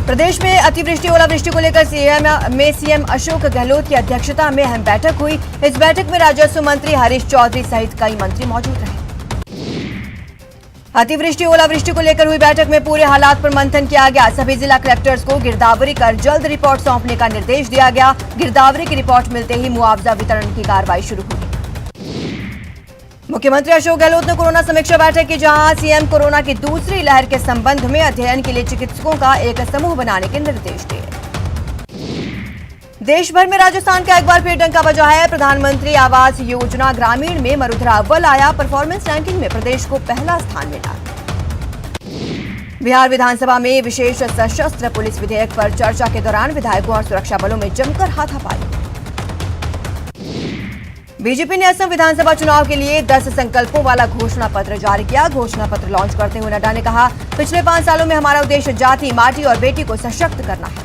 प्रदेश में अतिवृष्टि ओलावृष्टि को लेकर सीएम अशोक गहलोत की अध्यक्षता में अहम बैठक हुई। इस बैठक में राजस्व मंत्री हरीश चौधरी सहित कई मंत्री मौजूद रहे। अतिवृष्टि ओलावृष्टि को लेकर हुई बैठक में पूरे हालात पर मंथन किया गया। सभी जिला कलेक्टर्स को गिरदावरी कर जल्द रिपोर्ट सौंपने का निर्देश दिया गया। गिरदावरी की रिपोर्ट मिलते ही मुआवजा वितरण की कार्रवाई शुरू हुई। मुख्यमंत्री अशोक गहलोत ने कोरोना समीक्षा बैठक की, जहां सीएम कोरोना की दूसरी लहर के संबंध में अध्ययन के लिए चिकित्सकों का एक समूह बनाने के निर्देश दिए। देश भर में राजस्थान का एक बार फिर डंका बजा है। प्रधानमंत्री आवास योजना ग्रामीण में मरुधरा अव्वल आया। परफॉर्मेंस रैंकिंग में प्रदेश को पहला स्थान मिला। बिहार विधानसभा में विशेष सशस्त्र पुलिस विधेयक पर चर्चा के दौरान विधायकों और सुरक्षा बलों में जमकर हाथापाई। बीजेपी ने असम विधानसभा चुनाव के लिए 10 संकल्पों वाला घोषणा पत्र जारी किया। घोषणा पत्र लॉन्च करते हुए नड्डा ने कहा, पिछले 5 सालों में हमारा उद्देश्य जाति, माटी और बेटी को सशक्त करना है।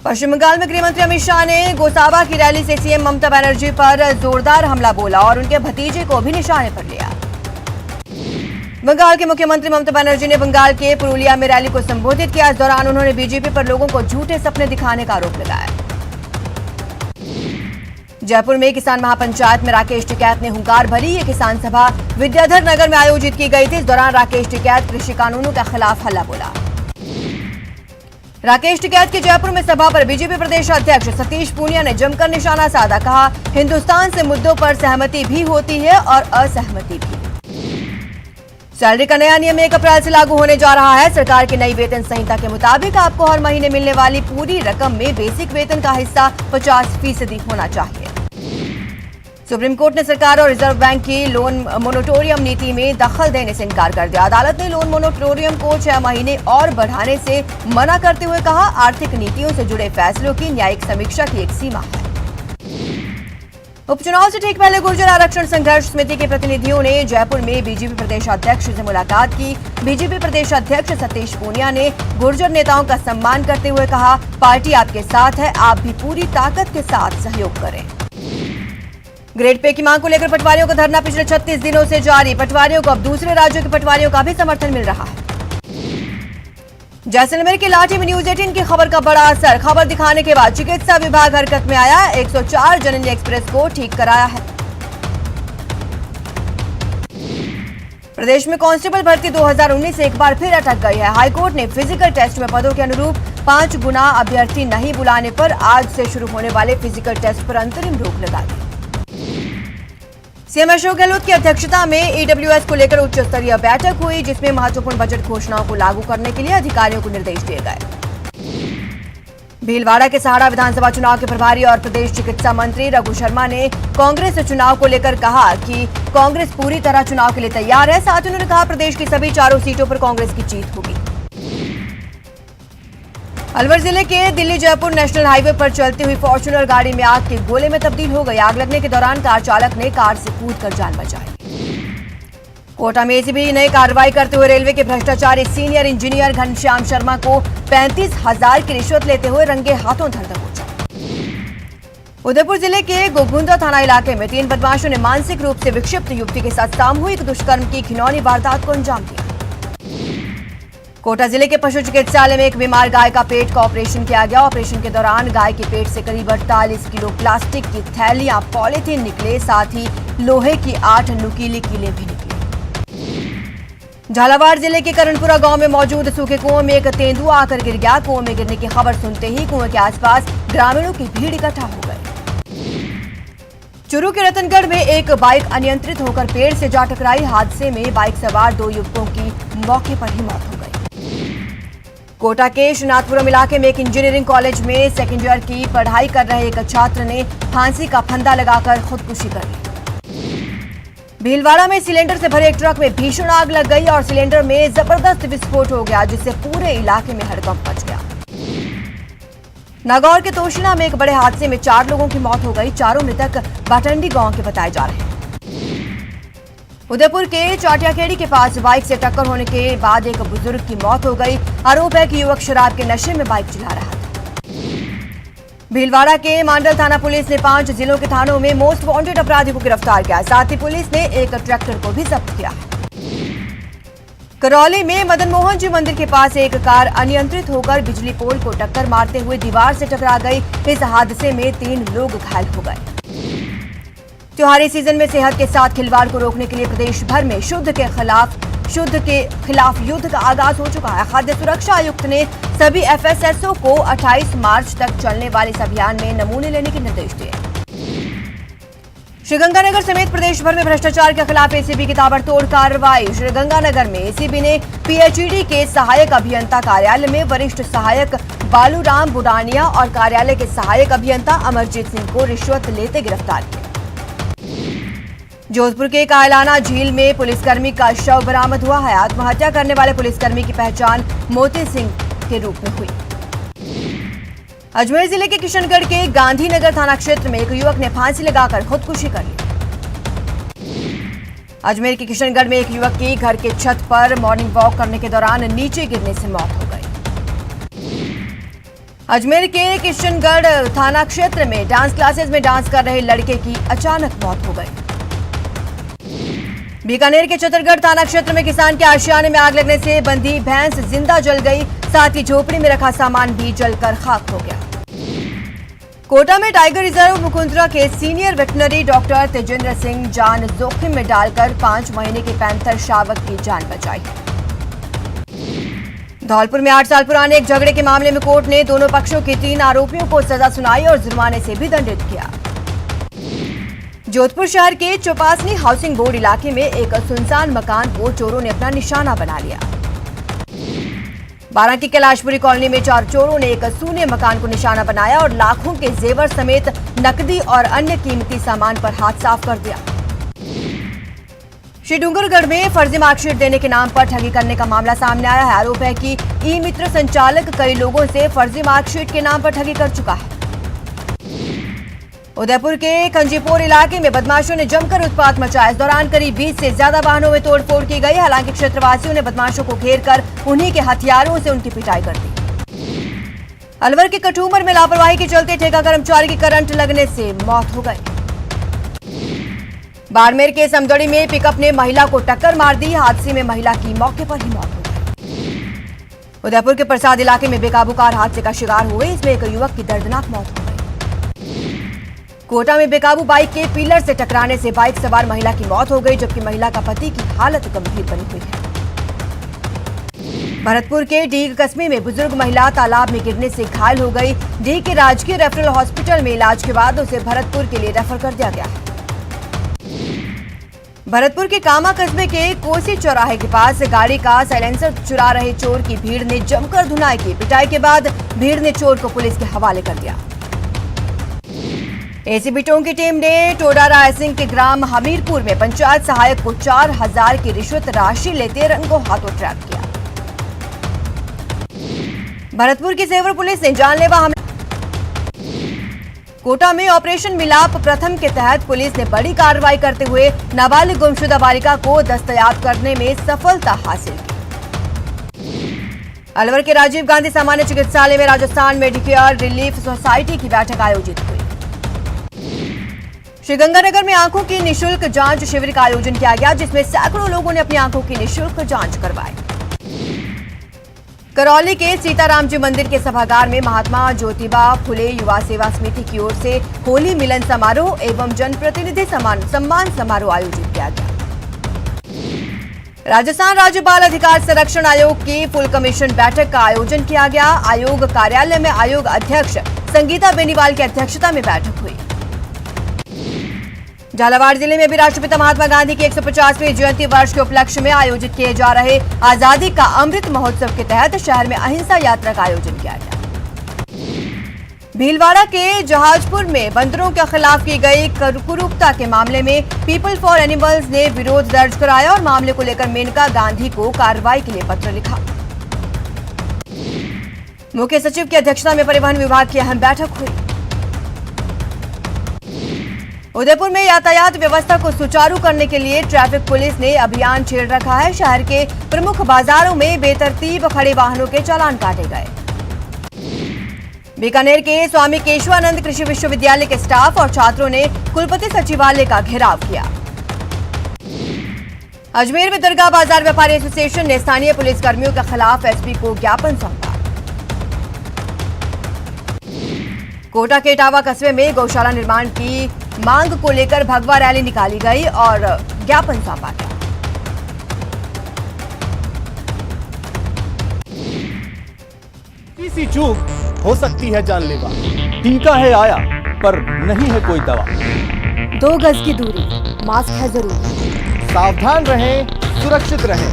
पश्चिम बंगाल में गृह मंत्री अमित शाह ने गोसाबा की रैली से सीएम ममता बनर्जी पर जोरदार हमला बोला और उनके भतीजे को भी निशाने पर लिया। बंगाल के मुख्यमंत्री ममता बनर्जी ने बंगाल के पुरुलिया में रैली को संबोधित किया। इस दौरान उन्होंने बीजेपी पर लोगों को झूठे सपने दिखाने का आरोप लगाया। जयपुर में किसान महापंचायत में राकेश टिकैत ने हुंकार भरी। ये किसान सभा विद्याधर नगर में आयोजित की गई थी। इस दौरान राकेश टिकैत कृषि कानूनों के खिलाफ हल्ला बोला। राकेश टिकैत की जयपुर में सभा पर बीजेपी प्रदेश अध्यक्ष सतीश पूनिया ने जमकर निशाना साधा। कहा, हिंदुस्तान से मुद्दों पर सहमति भी होती है और असहमति भी। सैलरी का नया नियम 1 अप्रैल से लागू होने जा रहा है। सरकार की नई वेतन संहिता के मुताबिक आपको हर महीने मिलने वाली पूरी रकम में बेसिक वेतन का हिस्सा 50% होना चाहिए। सुप्रीम कोर्ट ने सरकार और रिजर्व बैंक की लोन मोनिटोरियम नीति में दखल देने से इनकार कर दिया। अदालत ने लोन मोनिटोरियम को 6 महीने और बढ़ाने से मना करते हुए कहा, आर्थिक नीतियों से जुड़े फैसलों की न्यायिक समीक्षा की एक सीमा है। उपचुनाव से ठीक पहले गुर्जर आरक्षण संघर्ष समिति के प्रतिनिधियों ने जयपुर में बीजेपी प्रदेश अध्यक्ष से मुलाकात की। बीजेपी प्रदेश अध्यक्ष सतीश पूनिया ने गुर्जर नेताओं का सम्मान करते हुए कहा, पार्टी आपके साथ है, आप भी पूरी ताकत के साथ सहयोग करें। ग्रेड पे की मांग को लेकर पटवारियों का धरना पिछले 36 दिनों से जारी। पटवारियों को अब दूसरे राज्यों के पटवारियों का भी समर्थन मिल रहा है। जैसलमेर के लाठी में न्यूज 18 की खबर का बड़ा असर। खबर दिखाने के बाद चिकित्सा विभाग हरकत में आया। 104 जननी एक्सप्रेस को ठीक कराया है। प्रदेश में कांस्टेबल भर्ती 2019 से एक बार फिर अटक गई है। हाईकोर्ट ने फिजिकल टेस्ट में पदों के अनुरूप 5 गुना अभ्यर्थी नहीं बुलाने पर आज से शुरू होने वाले फिजिकल टेस्ट पर अंतरिम रोक लगा दी। सीएम अशोक गहलोत की अध्यक्षता में ईडब्ल्यूएस को लेकर उच्च स्तरीय बैठक हुई, जिसमें महत्वपूर्ण बजट घोषणाओं को लागू करने के लिए अधिकारियों को निर्देश दिए गए। भीलवाड़ा के सहाड़ा विधानसभा चुनाव के प्रभारी और प्रदेश चिकित्सा मंत्री रघु शर्मा ने कांग्रेस से चुनाव को लेकर कहा कि कांग्रेस पूरी तरह चुनाव के लिए तैयार है। साथ ही उन्होंने कहा, प्रदेश की सभी 4 सीटों पर कांग्रेस की जीत होगी। अलवर जिले के दिल्ली जयपुर नेशनल हाईवे पर चलती हुई फॉर्च्यूनर गाड़ी में आग के गोले में तब्दील हो गई। आग लगने के दौरान कार चालक ने कार से कूदकर जान बचाई। कोटा में एसीबी ने कार्रवाई करते हुए रेलवे के भ्रष्टाचारी सीनियर इंजीनियर घनश्याम शर्मा को 35,000 की रिश्वत लेते हुए रंगे हाथों धर दबोचा। उदयपुर जिले के गोगुंदा थाना इलाके में 3 बदमाशों ने मानसिक रूप से विक्षिप्त युवती के साथ सामूहिक दुष्कर्म की घिनौनी वारदात को अंजाम दिया। कोटा जिले के पशु चिकित्सालय में एक बीमार गाय का पेट का ऑपरेशन किया गया। ऑपरेशन के दौरान गाय के पेट से करीब 48 किलो प्लास्टिक की थैलियां, पॉलीथीन निकले। साथ ही लोहे की 8 नुकीली कीलें भी निकली। झालावाड़ जिले के करणपुरा गांव में मौजूद सूखे कुएं में एक तेंदुआ आकर गिर गया। कुएं में गिरने की खबर सुनते ही कुएं के आसपास ग्रामीणों की भीड़ इकट्ठा हो गई। चूरू के रतनगढ़ में एक बाइक अनियंत्रित होकर पेड़ से जा टकराई। हादसे में बाइक सवार 2 युवकों की मौके पर ही मौत हो गई। कोटा के श्रीनाथपुरम इलाके में एक इंजीनियरिंग कॉलेज में सेकेंड ईयर की पढ़ाई कर रहे एक छात्र ने फांसी का फंदा लगाकर खुदकुशी कर ली। भीलवाड़ा में सिलेंडर से भरे एक ट्रक में भीषण आग लग गई और सिलेंडर में जबरदस्त विस्फोट हो गया, जिससे पूरे इलाके में हड़कंप मच गया। नागौर के तोशिना में एक बड़े हादसे में 4 लोगों की मौत हो गई। चारों मृतक बाटंडी गांव के बताए जा रहे हैं। उदयपुर के चाटियाखेड़ी के पास बाइक से टक्कर होने के बाद एक बुजुर्ग की मौत हो गई। आरोप है कि युवक शराब के नशे में बाइक चला रहा था। भीलवाड़ा के मांडल थाना पुलिस ने 5 जिलों के थानों में मोस्ट वांटेड अपराधी को गिरफ्तार किया। साथ ही पुलिस ने एक ट्रैक्टर को भी जब्त किया। करौली में मदन मोहन जी मंदिर के पास एक कार अनियंत्रित होकर बिजली पोल को टक्कर मारते हुए दीवार से टकरा गई। इस हादसे में 3 लोग घायल हो गए। त्योहारी सीजन में सेहत के साथ खिलवाड़ को रोकने के लिए प्रदेश भर में शुद्ध के खिलाफ युद्ध का आगाज हो चुका है। खाद्य सुरक्षा आयुक्त ने सभी एफएसएसओ को 28 मार्च तक चलने वाले इस अभियान में नमूने लेने के निर्देश दिए। श्रीगंगानगर समेत प्रदेश भर में भ्रष्टाचार के खिलाफ एसीबी की ताबड़तोड़ कार्रवाई। श्रीगंगानगर में एसीबी ने पीएचईडी के सहायक अभियंता कार्यालय में वरिष्ठ सहायक बालूराम बुडानिया और कार्यालय के सहायक अभियंता अमरजीत सिंह को रिश्वत लेते गिरफ्तार किया। जोधपुर के कायलाना झील में पुलिसकर्मी का शव बरामद हुआ है। आत्महत्या करने वाले पुलिसकर्मी की पहचान मोती सिंह के रूप में हुई। अजमेर जिले के किशनगढ़ के गांधीनगर थाना क्षेत्र में एक युवक ने फांसी लगाकर खुदकुशी कर ली। अजमेर के किशनगढ़ में एक युवक की घर के छत पर मॉर्निंग वॉक करने के दौरान नीचे गिरने से मौत हो गई। अजमेर के किशनगढ़ थाना क्षेत्र में डांस क्लासेस में डांस कर रहे लड़के की अचानक मौत हो गई। बीकानेर के चतरगढ़ थाना क्षेत्र में किसान के आशियाने में आग लगने से बंधी भैंस जिंदा जल गई, साथ ही झोपड़ी में रखा सामान भी जलकर खाक हो गया। कोटा में टाइगर रिजर्व मुकुंदरा के senior veterinary doctor Tejendra Singh जान जोखिम में डालकर 5 महीने के पैंथर शावक की जान बचाई। धौलपुर में 8 साल पुराने एक झगड़े के मामले में कोर्ट ने दोनों पक्षों के 3 आरोपियों को सजा सुनाई और जुर्माने से भी दंडित किया। जोधपुर शहर के चौपासनी हाउसिंग बोर्ड इलाके में एक सुनसान मकान को चोरों ने अपना निशाना बना लिया। बारां की कैलाशपुरी कॉलोनी में 4 चोरों ने एक सूने मकान को निशाना बनाया और लाखों के जेवर समेत नकदी और अन्य कीमती सामान पर हाथ साफ कर दिया। श्री डूंगरगढ़ में फर्जी मार्कशीट देने के नाम पर ठगी करने का मामला सामने आया है। आरोप है कि ई मित्र संचालक कई लोगों से फर्जी मार्कशीट के नाम पर ठगी कर चुका है। उदयपुर के कंजीपोर इलाके में बदमाशों ने जमकर उत्पात मचाया। इस दौरान करीब 20 से ज्यादा वाहनों में तोड़फोड़ की गई। हालांकि क्षेत्रवासियों ने बदमाशों को घेरकर उन्हीं के हथियारों से उनकी पिटाई कर दी। अलवर के कठूमर में लापरवाही के चलते ठेका कर्मचारी की करंट लगने से मौत हो गई। बाड़मेर के समदड़ी में पिकअप ने महिला को टक्कर मार दी। हादसे में महिला की मौके पर ही मौत हो गई। उदयपुर के प्रसाद इलाके में बेकाबू कार हादसे का शिकार हुए। इसमें एक युवक की दर्दनाक मौत हो गई। कोटा में बेकाबू बाइक के पिलर से टकराने से बाइक सवार महिला की मौत हो गई, जबकि महिला का पति की हालत गंभीर बनी हुई है। भरतपुर के डीग कस्बे में बुजुर्ग महिला तालाब में गिरने से घायल हो गई। डीग के राजकीय रेफरल हॉस्पिटल में इलाज के बाद उसे भरतपुर के लिए रेफर कर दिया गया है। भरतपुर के कामा कस्बे के कोसी चौराहे के पास गाड़ी का साइलेंसर चुरा रहे चोर की भीड़ ने जमकर धुनाई की। पिटाई के बाद भीड़ ने चोर को पुलिस के हवाले कर दिया। एसीबी टोंक की टीम ने टोडा रायसिंह के ग्राम हमीरपुर में पंचायत सहायक को 4000 की रिश्वत राशि लेते रंगों हाथों ट्रैप किया। भरतपुर की सेवर पुलिस ने जानलेवा हमले। कोटा में ऑपरेशन मिलाप प्रथम के तहत पुलिस ने बड़ी कार्रवाई करते हुए नाबालिग गुमशुदा बालिका को दस्तयाब करने में सफलता हासिल की। अलवर के राजीव गांधी सामान्य चिकित्सालय में राजस्थान मेडिकेयर रिलीफ सोसाइटी की बैठक आयोजित हुई। श्रीगंगानगर में आंखों की निशुल्क जांच शिविर का आयोजन किया गया, जिसमें सैकड़ों लोगों ने अपनी आंखों की निशुल्क जांच करवाई। करौली के सीताराम जी मंदिर के सभागार में महात्मा ज्योतिबा फुले युवा सेवा समिति की ओर से होली मिलन समारोह एवं जनप्रतिनिधि सम्मान समारोह आयोजित किया गया। राजस्थान राज्य बाल अधिकार संरक्षण आयोग की फुल कमीशन बैठक का आयोजन किया गया। आयोग कार्यालय में आयोग अध्यक्ष संगीता बेनीवाल की अध्यक्षता में बैठक हुई। झालावाड़ जिले में भी राष्ट्रपिता महात्मा गांधी की 150वीं जयंती वर्ष के उपलक्ष्य में आयोजित किए जा रहे आजादी का अमृत महोत्सव के तहत शहर में अहिंसा यात्रा का आयोजन किया गया। भीलवाड़ा के जहाजपुर में बंदरों के खिलाफ की गई कुरूपता के मामले में पीपल फॉर एनिमल्स ने विरोध दर्ज कराया और मामले को लेकर मेनका गांधी को कार्रवाई के लिए पत्र लिखा। मुख्य सचिव की अध्यक्षता में परिवहन विभाग की अहम बैठक हुई। उदयपुर में यातायात व्यवस्था को सुचारू करने के लिए ट्रैफिक पुलिस ने अभियान छेड़ रखा है। शहर के प्रमुख बाजारों में बेतरतीब खड़े वाहनों के चालान काटे गए। बीकानेर के स्वामी केशवानंद कृषि विश्वविद्यालय के स्टाफ और छात्रों ने कुलपति सचिवालय का घेराव किया। अजमेर में दरगाह बाजार व्यापारी एसोसिएशन ने स्थानीय पुलिस कर्मियों के खिलाफ एसपी को ज्ञापन सौंपा। कोटा के इटावा कस्बे में गौशाला निर्माण की मांग को लेकर भगवा रैली निकाली गई और ज्ञापन सौंपा गया। सी चूक हो सकती है जानलेवा। टीका है आया पर नहीं है कोई दवा। 2 गज की दूरी, मास्क है जरूरी। सावधान रहें, सुरक्षित रहें।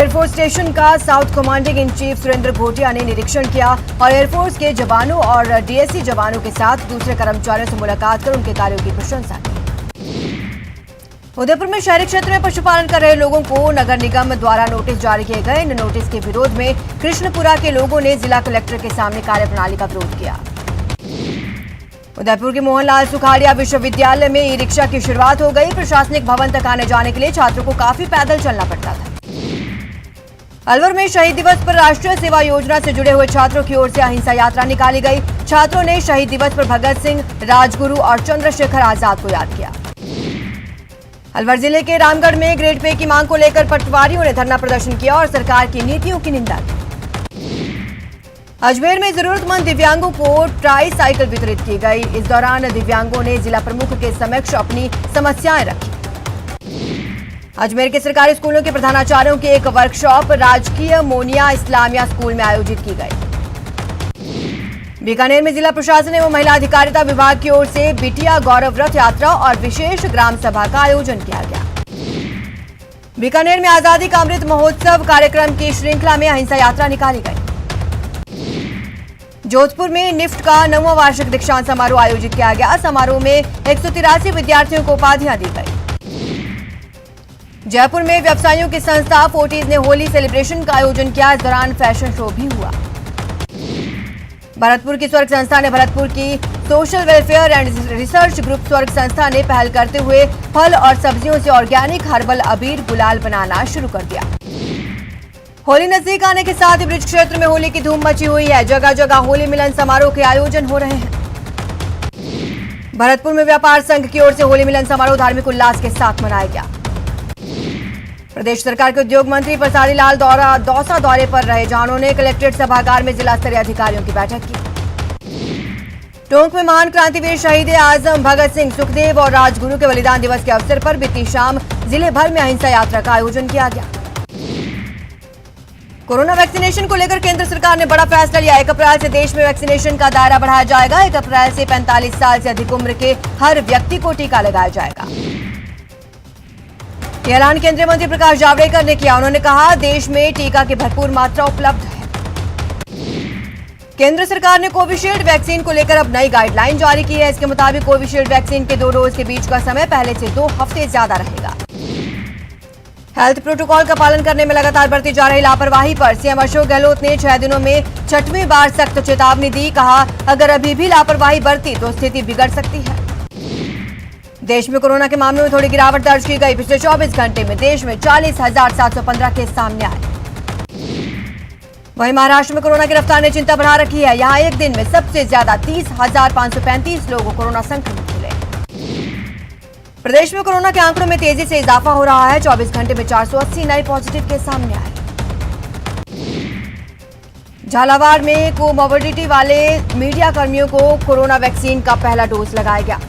एयरफोर्स स्टेशन का south commanding in chief Surendra Ghotia ने निरीक्षण किया और एयरफोर्स के जवानों और डीएससी जवानों के साथ दूसरे कर्मचारियों से मुलाकात कर उनके कार्यों की प्रशंसा की। उदयपुर में शहरी क्षेत्र में पशुपालन कर रहे लोगों को नगर निगम द्वारा नोटिस जारी किए गए। इन नोटिस के विरोध में कृष्णपुरा के लोगों ने जिला कलेक्टर के सामने कार्यप्रणाली का विरोध किया। उदयपुर के मोहनलाल सुखाड़िया विश्वविद्यालय में ई रिक्शा की शुरुआत हो गई। प्रशासनिक भवन तक आने जाने के लिए छात्रों को काफी पैदल चलना पड़ता था। अलवर में शहीद दिवस पर राष्ट्रीय सेवा योजना से जुड़े हुए छात्रों की ओर से अहिंसा यात्रा निकाली गई। छात्रों ने शहीद दिवस पर भगत सिंह, राजगुरु और चंद्रशेखर आजाद को याद किया। अलवर जिले के रामगढ़ में ग्रेड पे की मांग को लेकर पटवारियों ने धरना प्रदर्शन किया और सरकार की नीतियों की निंदा की। अजमेर में जरूरतमंद दिव्यांगों को ट्राई साइकिल वितरित की गई। इस दौरान दिव्यांगों ने जिला प्रमुख के समक्ष अपनी समस्याएं रखी। अजमेर के सरकारी स्कूलों के प्रधानाचार्यों की एक वर्कशॉप राजकीय मोनिया इस्लामिया स्कूल में आयोजित की गई। बीकानेर में जिला प्रशासन एवं महिला अधिकारिता विभाग की ओर से बिटिया गौरव रथ यात्रा और विशेष ग्राम सभा का आयोजन किया गया। बीकानेर में आजादी का अमृत महोत्सव कार्यक्रम की श्रृंखला में अहिंसा यात्रा निकाली गई। जोधपुर में निफ्ट का 9वां वार्षिक दीक्षांत समारोह आयोजित किया गया। समारोह में 183 विद्यार्थियों को उपाधियां दी गई। जयपुर में व्यवसायियों की संस्था फोर्टीज ने होली सेलिब्रेशन का आयोजन किया। इस दौरान फैशन शो भी हुआ। भरतपुर की स्वर्ग संस्था ने भरतपुर की social welfare and research group स्वर्ग संस्था ने पहल करते हुए फल और सब्जियों से ऑर्गेनिक हर्बल अबीर गुलाल बनाना शुरू कर दिया। होली नजदीक आने के साथ ही ब्रिज क्षेत्र में होली की धूम मची हुई है। जगह जगह होली मिलन समारोह के आयोजन हो रहे हैं। भरतपुर में व्यापार संघ की ओर से होली मिलन समारोह धार्मिक उल्लास के साथ मनाया गया। प्रदेश सरकार के उद्योग मंत्री प्रसादी लाल दौसा दौरे पर रहे। जानों ने कलेक्ट्रेट सभागार में जिला स्तरीय अधिकारियों की बैठक की। टोंक में महान क्रांतिवीर शहीद आजम भगत सिंह, सुखदेव और राजगुरु के बलिदान दिवस के अवसर पर बीती शाम जिले भर में अहिंसा यात्रा का आयोजन किया गया। कोरोना वैक्सीनेशन को लेकर केंद्र सरकार ने बड़ा फैसला लिया। 1 अप्रैल से देश में वैक्सीनेशन का दायरा बढ़ाया जाएगा। 1 अप्रैल से 45 साल से अधिक उम्र के हर व्यक्ति को टीका लगाया जाएगा। यह ऐलान केंद्रीय मंत्री प्रकाश जावड़ेकर ने किया। उन्होंने कहा, देश में टीका की भरपूर मात्रा उपलब्ध है। केंद्र सरकार ने कोविशील्ड वैक्सीन को लेकर अब नई गाइडलाइन जारी की है। इसके मुताबिक कोविशील्ड वैक्सीन के 2 डोज के बीच का समय पहले से 2 हफ्ते ज्यादा रहेगा। हेल्थ प्रोटोकॉल का पालन करने में लगातार बरती जा रही लापरवाही पर सीएम अशोक गहलोत ने 6 दिनों में 6वीं बार सख्त चेतावनी दी। कहा, अगर अभी भी लापरवाही बरती तो स्थिति बिगड़ सकती है। देश में कोरोना के मामलों में थोड़ी गिरावट दर्ज की गई। पिछले 24 घंटे में देश में 40,715 केस सामने आए। वहीं महाराष्ट्र में कोरोना की रफ्तार ने चिंता बढ़ा रखी है। यहां एक दिन में सबसे ज्यादा 30,535 लोगों कोरोना संक्रमित मिले। प्रदेश में कोरोना के आंकड़ों में तेजी से इजाफा हो रहा है। 24 घंटे में 480 नए पॉजिटिव केस सामने आए। झालावाड़ में कोमोर्बिडिटी वाले मीडिया कर्मियों को कोरोना वैक्सीन का पहला डोज लगाया गया।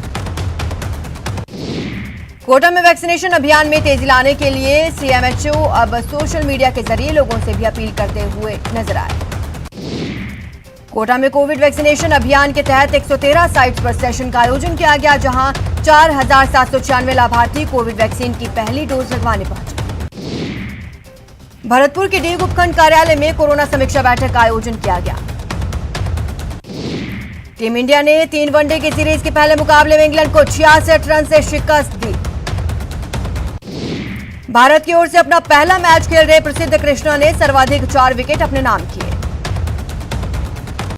कोटा में वैक्सीनेशन अभियान में तेजी लाने के लिए सीएमएचओ अब सोशल मीडिया के जरिए लोगों से भी अपील करते हुए नजर आए। कोटा में कोविड वैक्सीनेशन अभियान के तहत 113 साइट्स पर सेशन का आयोजन किया गया, जहां 4,796 लाभार्थी कोविड वैक्सीन की पहली डोज लगवाने पहुंचे। भरतपुर के डी उपखंड कार्यालय में कोरोना समीक्षा बैठक का आयोजन किया गया। टीम इंडिया ने 3 वनडे की सीरीज के पहले मुकाबले में इंग्लैंड को 66 रन से शिकस्त दी। भारत की ओर से अपना पहला मैच खेल रहे प्रसिद्ध कृष्णा ने सर्वाधिक 4 विकेट अपने नाम किए।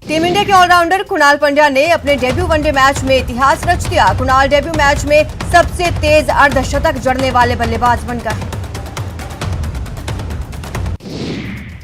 टीम इंडिया के ऑलराउंडर कुणाल पंड्या ने अपने डेब्यू वनडे मैच में इतिहास रच दिया। कुणाल डेब्यू मैच में सबसे तेज अर्धशतक जड़ने वाले बल्लेबाज बन गए।